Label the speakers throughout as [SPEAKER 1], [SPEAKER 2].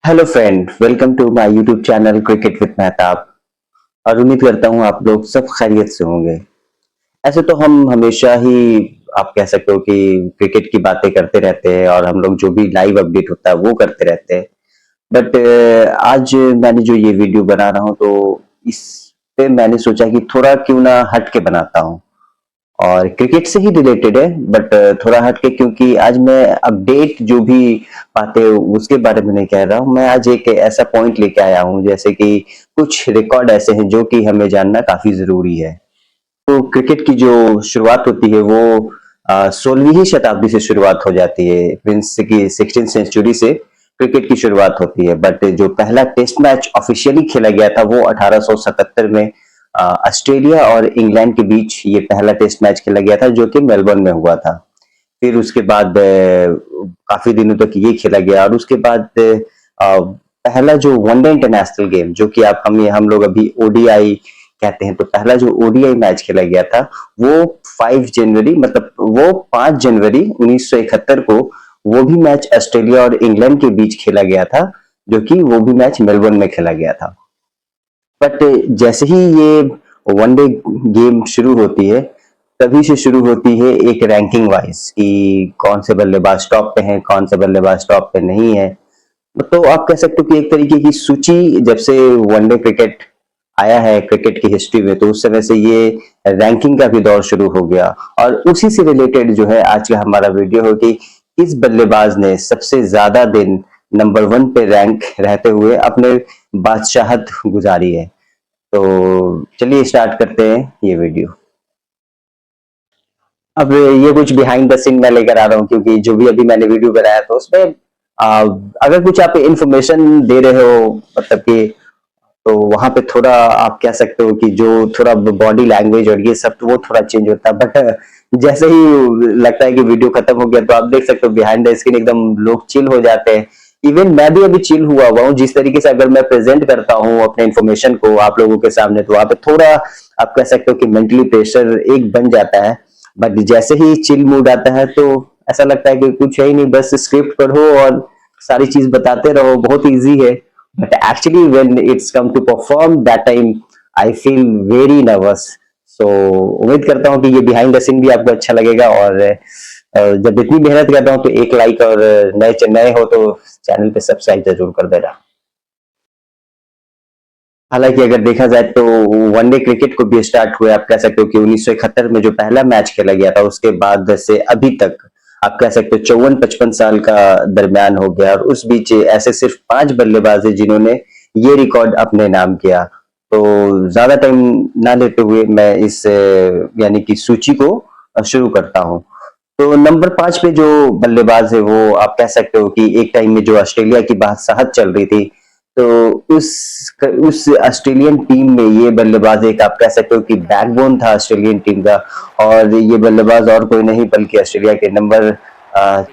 [SPEAKER 1] Hello friend, welcome to my YouTube channel cricket with Mehtab. और उम्मीद करता हूँ आप लोग सब खैरियत से होंगे। ऐसे तो हम हमेशा ही आप कह सकते हो कि क्रिकेट की बातें करते रहते हैं और हम लोग जो भी लाइव अपडेट होता है वो करते रहते हैं। बट आज मैंने जो ये वीडियो बना रहा हूँ तो इस पे मैंने सोचा कि थोड़ा क्यों ना हट के बनाता हूँ और क्रिकेट से ही रिलेटेड है। बट थोड़ा हटके, क्योंकि आज मैं अपडेट जो भी बातें उसके बारे में नहीं कह रहा हूँ। मैं आज एक ऐसा पॉइंट लेके आया हूँ, जैसे कि कुछ रिकॉर्ड ऐसे हैं जो कि हमें जानना काफी जरूरी है। तो क्रिकेट की जो शुरुआत होती है वो 16वीं ही शताब्दी से शुरुआत हो जाती है। मीन्स की 16th सेंचुरी से क्रिकेट की शुरुआत होती है। बट जो पहला टेस्ट मैच ऑफिशियली खेला गया था वो 1877 में ऑस्ट्रेलिया और इंग्लैंड के बीच ये पहला टेस्ट मैच खेला गया था, जो कि मेलबर्न में हुआ था। फिर उसके बाद काफी दिनों तक ये खेला गया और उसके बाद पहला जो वनडे इंटरनेशनल गेम, जो कि हम लोग अभी ओडीआई कहते हैं, तो पहला जो ओडीआई मैच खेला गया था वो 5 जनवरी, मतलब वो 5 जनवरी 1971 को वो भी मैच ऑस्ट्रेलिया और इंग्लैंड के बीच खेला गया था, जो कि वो भी मैच मेलबर्न में खेला गया था। बट जैसे ही ये वनडे गेम शुरू होती है, तभी से शुरू होती है एक रैंकिंग वाइज कि कौन से बल्लेबाज टॉप पे हैं, कौन से बल्लेबाज टॉप पे नहीं है। तो आप कह सकते हो कि एक तरीके की सूची, जब से वनडे क्रिकेट आया है क्रिकेट की हिस्ट्री में, तो उस समय से ये रैंकिंग का भी दौर शुरू हो गया। और उसी से रिलेटेड जो है आज का हमारा वीडियो हो कि किस बल्लेबाज ने सबसे ज्यादा दिन नंबर 1 पे रैंक रहते हुए अपने बादशाहत गुजारी है। तो चलिए स्टार्ट करते हैं ये वीडियो। अब ये कुछ बिहाइंड द सीन मैं लेकर आ रहा हूँ, क्योंकि जो भी अभी मैंने वीडियो बनाया था उसमें आ, अगर कुछ आप इंफॉर्मेशन दे रहे हो, मतलब कि, तो वहां पे थोड़ा आप कह सकते हो कि जो थोड़ा बॉडी लैंग्वेज और ये सब, तो वो थोड़ा चेंज होता है। बट जैसे ही लगता है कि वीडियो खत्म हो गया, तो आप देख सकते हो बिहाइंड द स्क्रीन एकदम लोग चिल हो जाते हैं। इवन मैं भी अभी चिल हुआ हूँ, जिस तरीके से अगर मैं प्रेजेंट करता हूँ अपने इन्फॉर्मेशन को आप लोगों के सामने, तो वहां पे थोड़ा आप कह सकते हो कि मेंटली प्रेशर एक बन जाता है। बट जैसे ही चिल मूड आता है तो ऐसा लगता है कि कुछ है ही नहीं, बस स्क्रिप्ट पढ़ो और सारी चीज बताते रहो, बहुत इजी है। But actually when it's come to perform that time I feel very nervous. So उम्मीद करता हूँ कि ये बिहाइंड द सीन भी आपको अच्छा लगेगा। और जब इतनी मेहनत कर रहा हूँ तो एक लाइक, और नए नए हो तो चैनल पे सब्सक्राइब जरूर कर देना। हालांकि अगर देखा जाए तो वनडे क्रिकेट को भी स्टार्ट हुए, आप कह सकते हो कि 1971 में जो पहला मैच खेला गया था, उसके बाद से अभी तक आप कह सकते हो 54-55 साल का दरमियान हो गया। और उस बीच ऐसे सिर्फ 5 बल्लेबाज हैं जिन्होंने ये रिकॉर्ड अपने नाम किया। तो ज्यादा टाइम ना लेते हुए मैं इस यानी कि सूची को शुरू करता हूँ। तो नंबर 5 पे जो बल्लेबाज है वो आप कह सकते हो कि एक टाइम में जो ऑस्ट्रेलिया की बादशाहत चल रही थी, तो उस उस ऑस्ट्रेलियन टीम में ये बल्लेबाज एक आप कह सकते हो कि बैकबोन था ऑस्ट्रेलियन टीम का। और ये बल्लेबाज और कोई नहीं बल्कि ऑस्ट्रेलिया के नंबर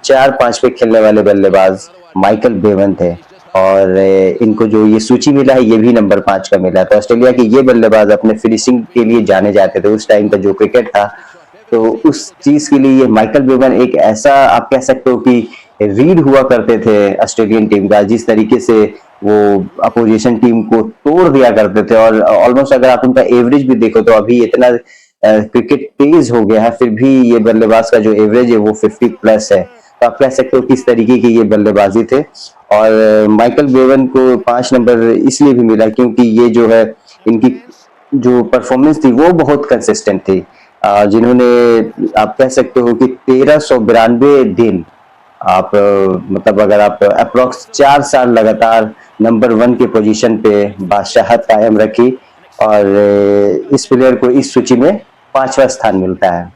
[SPEAKER 1] 4-5 पे खेलने वाले बल्लेबाज माइकल बेवन थे। और इनको जो ये सूची मिला है ये भी नंबर 5 का मिला। तो ऑस्ट्रेलिया के ये बल्लेबाज अपने फिनिशिंग के लिए जाने जाते थे। उस टाइम का जो क्रिकेट था, तो उस चीज के लिए ये माइकल बेवन एक ऐसा आप कह सकते हो कि रीड हुआ करते थे ऑस्ट्रेलियन टीम का, जिस तरीके से वो अपोजिशन टीम को तोड़ दिया करते थे। और ऑलमोस्ट अगर आप उनका एवरेज भी देखो तो अभी इतना क्रिकेट तेज हो गया है, फिर भी ये बल्लेबाज का जो एवरेज है वो 50 प्लस है। तो आप कह सकते हो किस तरीके की ये बल्लेबाजी थे। और माइकल बेवन को 5 नंबर इसलिए भी मिला क्योंकि ये जो है, इनकी जो परफॉर्मेंस थी वो बहुत कंसिस्टेंट थी। जिन्होंने आप कह सकते हो कि 1392 दिन आप मतलब अगर आप अप्रोक्स 4 साल लगातार नंबर 1 के पोजीशन पे बादशाहत कायम रखी। और इस प्लेयर को इस सूची में 5वां स्थान मिलता है।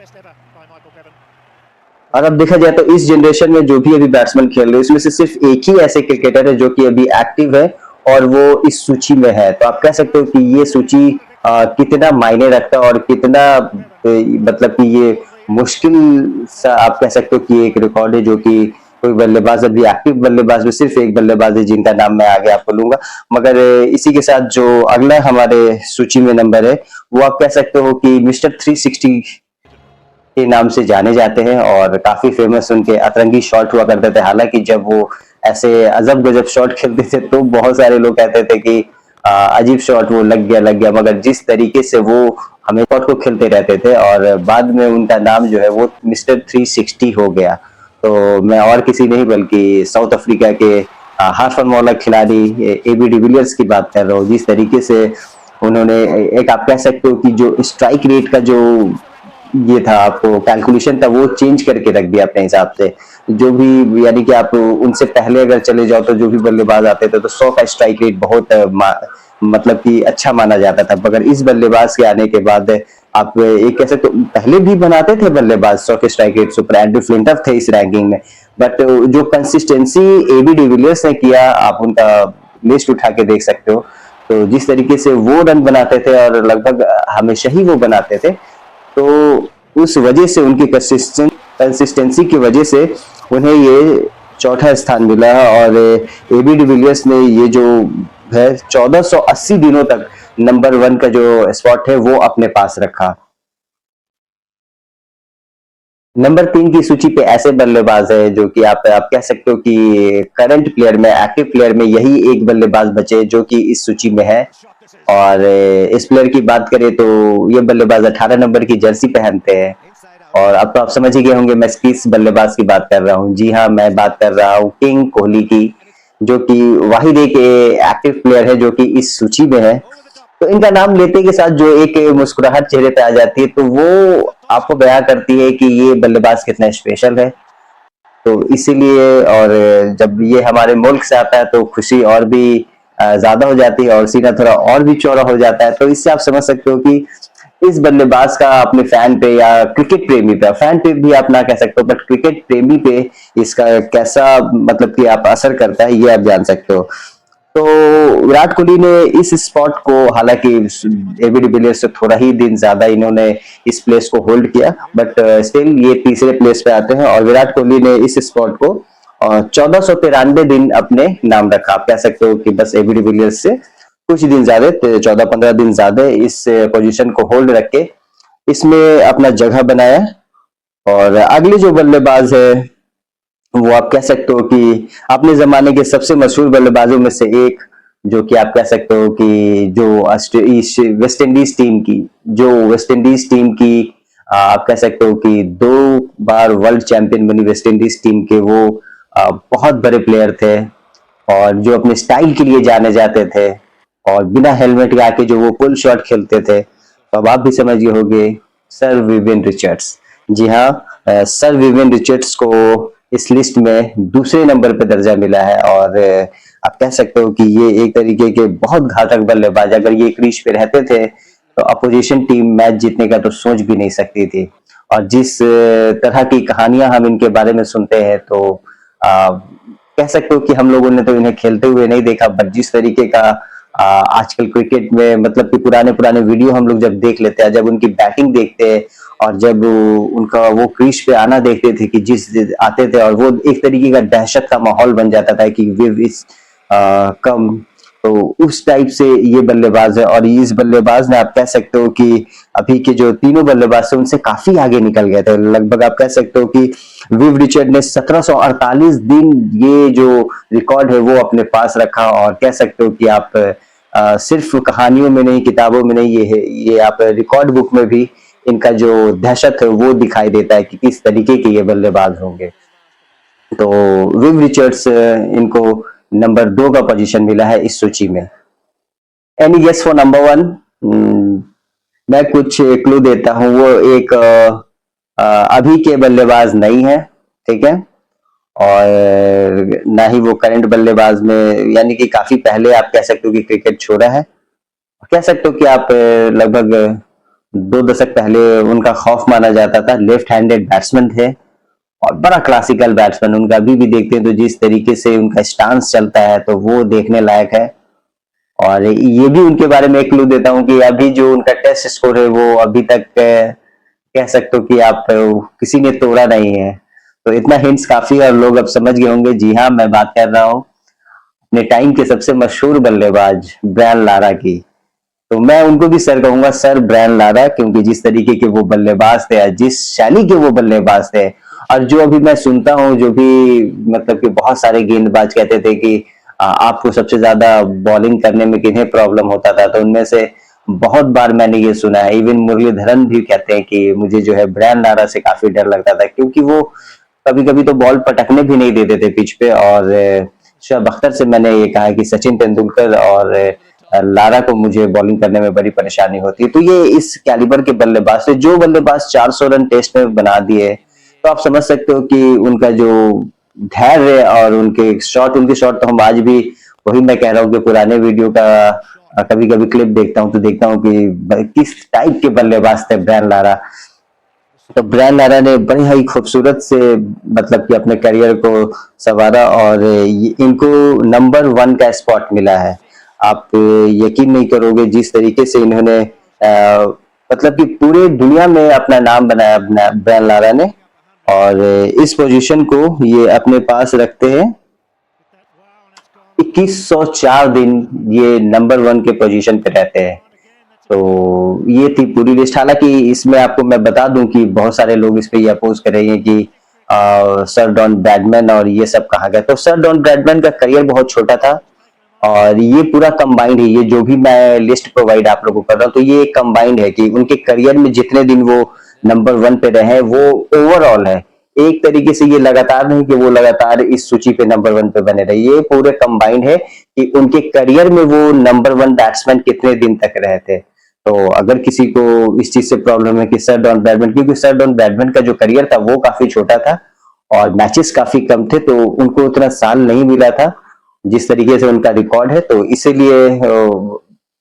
[SPEAKER 1] और अब देखा जाए तो इस जनरेशन में जो भी अभी बैट्समैन खेल रहे हैं, इसमें से सिर्फ एक ही ऐसे क्रिकेटर है जो कि अभी एक्टिव है और वो इस सूची में है। तो आप कह सकते हो कि ये सूची कितना मायने रखता है और कितना मतलब कि ये मुश्किल सा आप कह सकते हो कि एक रिकॉर्ड है, जो कि कोई बल्लेबाज अभी एक्टिव बल्लेबाज में सिर्फ एक बल्लेबाज है जिनका नाम मैं आगे आपको लूंगा। मगर इसी के साथ जो अगला हमारे सूची में नंबर है, वो आप कह सकते हो कि मिस्टर 360 के नाम से जाने जाते हैं। और काफी फेमस उनके अतरंगी शॉट हुआ करते थे। हालांकि जब वो ऐसे अजब गजब शॉट खेलते थे तो बहुत सारे लोग कहते थे कि अजीब शॉट, वो लग गया, मगर जिस तरीके से वो हमें शॉट को खेलते रहते थे और बाद में उनका नाम जो है वो मिस्टर 360 हो गया। तो मैं और किसी नहीं बल्कि साउथ अफ्रीका के हारफन मौला खिलाड़ी एबी डिविलियर्स की बात कर रहा हूँ। जिस तरीके से उन्होंने एक, आप कह सकते हो कि जो स्ट्राइक रेट का जो ये था, आपको कैलकुलेशन था, वो चेंज करके रख दिया अपने हिसाब से। जो भी, यानी कि आप उनसे पहले अगर चले जाओ तो जो भी बल्लेबाज आते थे तो 100 का स्ट्राइक रेट बहुत मतलब कि अच्छा माना जाता था। मगर इस बल्लेबाज के आने के बाद आप एक कह सकते हो, पहले भी बनाते थे बल्लेबाज 100 के स्ट्राइक रेट, सुपर एंड्रू फ्लिंटफ थे इस रैंकिंग में, बट जो कंसिस्टेंसी एबी डिविलियर्स ने किया, आप उनका लिस्ट उठा के देख सकते हो। तो जिस तरीके से वो रन बनाते थे और लगभग हमेशा ही वो बनाते थे, तो उस वजह से उनकी कंसिस्टेंसी की वजह से उन्हें ये चौथा स्थान मिला और एबी डिविलियर्स ने ये जो है 1480 दिनों तक नंबर 1 का जो स्पॉट है वो अपने पास रखा। नंबर 3 की सूची पे ऐसे बल्लेबाज है जो कि आप कह सकते हो कि करंट प्लेयर में, एक्टिव प्लेयर में यही एक बल्लेबाज बचे जो कि इस सूची में है। और इस प्लेयर की बात करें तो ये बल्लेबाज 18 नंबर की जर्सी पहनते हैं। और अब तो आप समझ ही गए होंगे मैं किस बल्लेबाज की बात कर रहा हूँ। जी हाँ, मैं बात कर रहा हूँ किंग कोहली की, जो कि वाहिद एक एक्टिव प्लेयर है जो कि इस सूची में है। तो इनका नाम लेते के साथ जो एक मुस्कुराहट चेहरे पे आ जाती है, तो वो आपको बयां करती है कि ये बल्लेबाज कितना स्पेशल है। तो इसीलिए, और जब ये हमारे मुल्क से आता है तो खुशी और भी ज्यादा हो जाती है और सीना थोड़ा और भी चौड़ा हो जाता है। तो इससे आप समझ सकते हो कि इस बल्लेबाज का अपने फैन पे या क्रिकेट प्रेमी पे, फैन पे भी आप ना कह सकते हो बट क्रिकेट प्रेमी पे इसका कैसा मतलब कि आप असर करता है, ये आप जान सकते हो। तो विराट कोहली ने इस स्पॉट को, हालांकि एबी डिविलियर्स से थोड़ा ही दिन ज्यादा इन्होंने इस प्लेस को होल्ड किया, बट स्टिल ये तीसरे प्लेस पे आते हैं और विराट कोहली ने इस स्पॉट को 1493 दिन अपने नाम रखा। आप कह सकते हो कि बस एबी डिविलियर्स से कुछ दिन ज्यादा, 14-15 दिन ज्यादा इस पोजीशन को होल्ड रख के इसमें अपना जगह बनाया। और अगले जो बल्लेबाज है वो आप कह सकते हो कि अपने जमाने के सबसे मशहूर बल्लेबाजों में से एक, जो कि आप कह सकते हो कि जो वेस्ट इंडीज टीम की, आप कह सकते हो कि 2 बार वर्ल्ड चैंपियन बनी वेस्ट इंडीज टीम के वो बहुत बड़े प्लेयर थे और जो अपने स्टाइल के लिए जाने जाते थे और बिना हेलमेट के आके जो वो पुल शॉट खेलते थे, तो अब आप भी समझ गए होंगे, सर विवियन रिचर्ड्स। जी हाँ, सर विवियन रिचर्ड्स को इस लिस्ट में दूसरे नंबर पे दर्जा मिला है। और आप कह सकते हो कि ये एक तरीके के बहुत घातक बल्लेबाज, अगर ये क्रीज पे रहते थे तो अपोजिशन टीम मैच जीतने का तो सोच भी नहीं सकती थी। और जिस तरह की कहानियां हम इनके बारे में सुनते हैं, तो कह सकते हो कि हम लोगों ने तो इन्हें खेलते हुए नहीं देखा, बट जिस तरीके का आजकल क्रिकेट में, मतलब कि पुराने पुराने वीडियो हम लोग जब देख लेते हैं, जब उनकी बैटिंग देखते हैं और जब उनका वो क्रीज पे आना देखते थे कि जिस आते थे, और वो एक तरीके का दहशत का माहौल बन जाता था कि विव इज कम। तो उस टाइप से ये बल्लेबाज है और इस बल्लेबाज ने, आप कह सकते हो कि अभी के जो तीनों बल्लेबाज थे उनसे काफी आगे निकल गए थे। लगभग आप कह सकते हो कि विव रिचर्ड ने 1748 दिन ये जो रिकॉर्ड है वो अपने पास रखा। और कह सकते हो कि आप सिर्फ कहानियों में नहीं, किताबों में नहीं, ये आप रिकॉर्ड बुक में भी इनका जो दहशत है वो दिखाई देता है कि किस तरीके के ये बल्लेबाज होंगे। तो विव रिचर्ड्स, इनको नंबर 2 का पोजीशन मिला है इस सूची में। Any guess for number 1? मैं कुछ क्लू देता हूं, वो एक अभी के बल्लेबाज नहीं है, ठीक है, और ना ही वो करंट बल्लेबाज में, यानी कि काफी पहले आप कह सकते हो कि क्रिकेट छोड़ा है। कह सकते हो कि आप लगभग 2 दशक पहले उनका खौफ माना जाता था। लेफ्ट हैंडेड बैट्समैन थे और बड़ा क्लासिकल बैट्समैन। उनका अभी भी देखते हैं तो जिस तरीके से उनका स्टांस चलता है तो वो देखने लायक है। और ये भी उनके बारे में एक क्लू देता हूं कि अभी जो उनका टेस्ट स्कोर है वो अभी तक कह सकते हो कि आप किसी ने तोड़ा नहीं है। तो इतना हिंट्स काफी है और लोग अब समझ गए होंगे। जी हाँ, मैं बात कर रहा हूँ अपने टाइम के सबसे मशहूर बल्लेबाज ब्रायन लारा की। तो मैं उनको भी सर कहूंगा, सर ब्रायन लारा, क्योंकि जिस तरीके के वो बल्लेबाज थे, जिस शैली के वो बल्लेबाज थे, और जो अभी मैं सुनता हूँ, जो भी मतलब कि बहुत सारे गेंदबाज कहते थे कि आपको सबसे ज्यादा बॉलिंग करने में किन्हें प्रॉब्लम होता था, तो उनमें से बहुत बार मैंने ये सुना है, इवन मुरलीधरन भी कहते हैं कि मुझे जो है ब्रायन लारा से काफी डर लगता था, क्योंकि वो कभी कभी तो बॉल पटकने भी नहीं देते थे पिच पे। और शोएब अख्तर से मैंने ये कहा कि सचिन तेंदुलकर और लारा को मुझे बॉलिंग करने में बड़ी परेशानी होती है। तो ये इस कैलिबर के बल्लेबाज से, जो बल्लेबाज 400 रन टेस्ट में बना दिए, तो आप समझ सकते हो कि उनका जो धैर्य और उनके शॉट तो हम आज भी, वही मैं कह रहा हूँ कि पुराने वीडियो का कभी कभी क्लिप देखता हूँ तो देखता हूँ कि किस टाइप के बल्लेबाज थे ब्रायन लारा। तो ब्रायन लारा ने बड़े ही खूबसूरत से मतलब कि अपने करियर को संवारा, और इनको नंबर 1 का स्पॉट मिला है। आप यकीन नहीं करोगे जिस तरीके से इन्होंने मतलब कि पूरे दुनिया में अपना नाम बनाया ब्रायन लारा ने। और इस पोजीशन को ये अपने पास रखते हैं 2104 दिन, ये नंबर 1 के पोजीशन पे रहते हैं। तो ये थी पूरी लिस्ट। हालांकि इसमें आपको मैं बता दूं कि बहुत सारे लोग इस पे ये अपोज कर रहे हैं कि सर डॉन ब्रैडमैन और ये सब कहा गया। तो सर डॉन ब्रैडमैन का करियर बहुत छोटा था, और ये पूरा कंबाइंड है। ये जो भी मैं लिस्ट प्रोवाइड आप लोगों को कर रहा हूँ, तो ये कंबाइंड है कि उनके करियर में जितने दिन वो नंबर 1 पे रहे, वो ओवरऑल है। एक तरीके से ये लगातार नहीं कि वो लगातार इस सूची पे नंबर 1 पे बने रहे, ये पूरे कंबाइंड है कि उनके करियर में वो नंबर 1 बैट्समैन कितने दिन तक रहे थे। तो अगर किसी को इस चीज से प्रॉब्लम है कि सर डॉन ब्रैडमैन, क्योंकि सर डॉन ब्रैडमैन का जो करियर था वो काफी छोटा था और मैचेस काफी कम थे, तो उनको उतना साल नहीं मिला था जिस तरीके से उनका रिकॉर्ड है। तो इसीलिए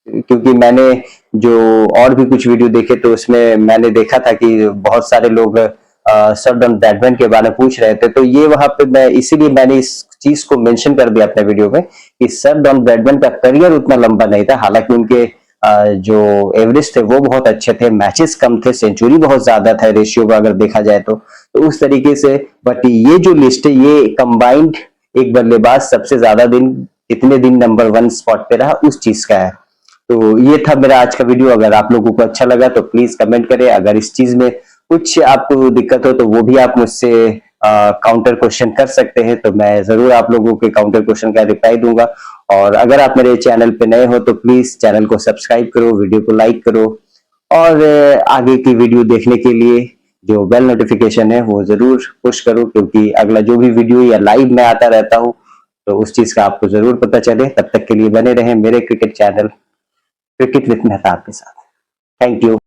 [SPEAKER 1] क्योंकि मैंने जो और भी कुछ वीडियो देखे, तो उसमें मैंने देखा था कि बहुत सारे लोग सर डॉन ब्रैडमैन के बारे में पूछ रहे थे, तो ये वहां पे मैं इसीलिए मैंने इस चीज को मेंशन कर दिया अपने वीडियो में कि सर डॉन ब्रैडमैन का करियर उतना लंबा नहीं था। हालांकि उनके जो एवरेज थे वो बहुत अच्छे थे, मैचेस कम थे, सेंचुरी बहुत ज्यादा था रेशियो का अगर देखा जाए तो उस तरीके से। बट ये जो लिस्ट है, ये कंबाइंड एक बल्लेबाज सबसे ज्यादा दिन, कितने दिन नंबर 1 स्पॉट पे रहा, उस चीज का है। तो ये था मेरा आज का वीडियो। अगर आप लोगों को अच्छा लगा तो प्लीज कमेंट करें। अगर इस चीज में कुछ आपको दिक्कत हो तो वो भी आप मुझसे काउंटर क्वेश्चन कर सकते हैं, तो मैं जरूर आप लोगों के काउंटर क्वेश्चन का रिप्लाई दूंगा। और अगर आप मेरे चैनल पे नए हो तो प्लीज चैनल को सब्सक्राइब करो, वीडियो को लाइक करो, और आगे की वीडियो देखने के लिए जो बेल नोटिफिकेशन है वो जरूर पुश करो, क्योंकि अगला जो भी वीडियो या लाइव में आता रहता हूँ तो उस चीज का आपको जरूर पता चले। तब तक के लिए बने रहें मेरे cricket channel cricket with Mehtab के साथ। Thank you.